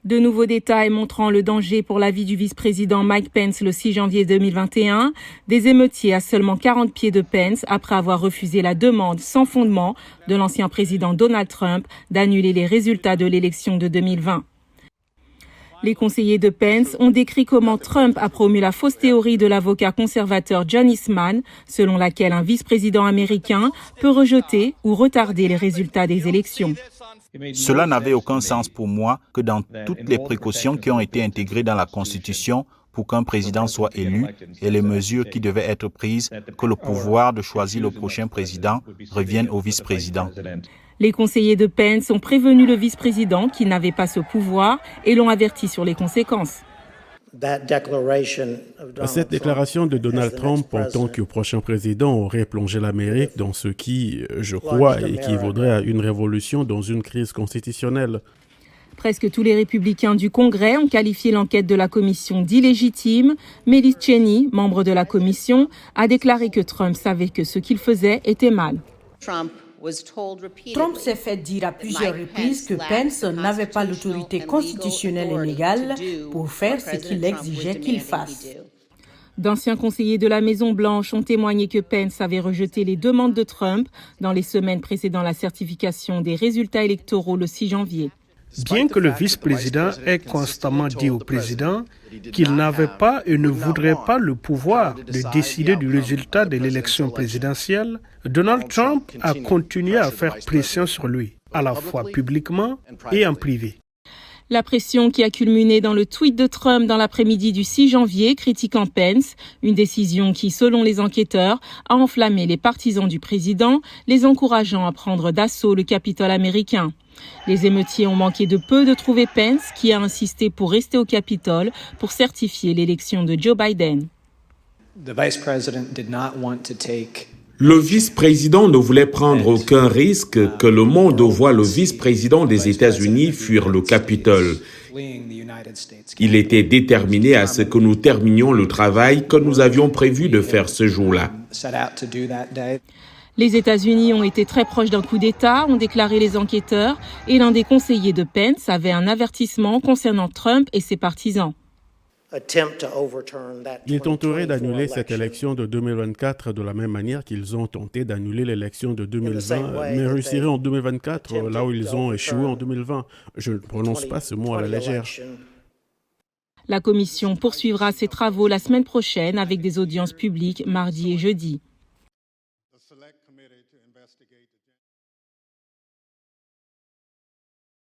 De nouveaux détails montrant le danger pour la vie du vice-président Mike Pence le 6 janvier 2021. Des émeutiers à seulement 40 pieds de Pence après avoir refusé la demande sans fondement de l'ancien président Donald Trump d'annuler les résultats de l'élection de 2020. Les conseillers de Pence ont décrit comment Trump a promu la fausse théorie de l'avocat conservateur John Eastman, selon laquelle un vice-président américain peut rejeter ou retarder les résultats des élections. Cela n'avait aucun sens pour moi que dans toutes les précautions qui ont été intégrées dans la Constitution pour qu'un président soit élu et les mesures qui devaient être prises, que le pouvoir de choisir le prochain président revienne au vice-président. Les conseillers de Pence ont prévenu le vice-président qu'il n'avait pas ce pouvoir et l'ont averti sur les conséquences. Cette déclaration de Donald Trump en tant que prochain président aurait plongé l'Amérique dans ce qui, je crois, équivaudrait à une révolution dans une crise constitutionnelle. Presque tous les républicains du Congrès ont qualifié l'enquête de la commission d'illégitime, mais Liz Cheney, membre de la commission, a déclaré que Trump savait que ce qu'il faisait était mal. Trump s'est fait dire à plusieurs reprises que Pence n'avait pas l'autorité constitutionnelle et légale pour faire ce qu'il exigeait qu'il fasse. D'anciens conseillers de la Maison-Blanche ont témoigné que Pence avait rejeté les demandes de Trump dans les semaines précédant la certification des résultats électoraux le 6 janvier. Bien que le vice-président ait constamment dit au président qu'il n'avait pas et ne voudrait pas le pouvoir de décider du résultat de l'élection présidentielle, Donald Trump a continué à faire pression sur lui, à la fois publiquement et en privé. La pression qui a culminé dans le tweet de Trump dans l'après-midi du 6 janvier critiquant Pence, une décision qui, selon les enquêteurs, a enflammé les partisans du président, les encourageant à prendre d'assaut le Capitole américain. Les émeutiers ont manqué de peu de trouver Pence, qui a insisté pour rester au Capitole pour certifier l'élection de Joe Biden. Le vice-président ne voulait prendre aucun risque que le monde voie le vice-président des États-Unis fuir le Capitole. Il était déterminé à ce que nous terminions le travail que nous avions prévu de faire ce jour-là. Les États-Unis ont été très proches d'un coup d'État, ont déclaré les enquêteurs, et l'un des conseillers de Pence avait un avertissement concernant Trump et ses partisans. Ils tenteraient d'annuler cette élection de 2024 de la même manière qu'ils ont tenté d'annuler l'élection de 2020, mais réussiraient en 2024 là où ils ont échoué en 2020. Je ne prononce pas ce mot à la légère. La commission poursuivra ses travaux la semaine prochaine avec des audiences publiques mardi et jeudi.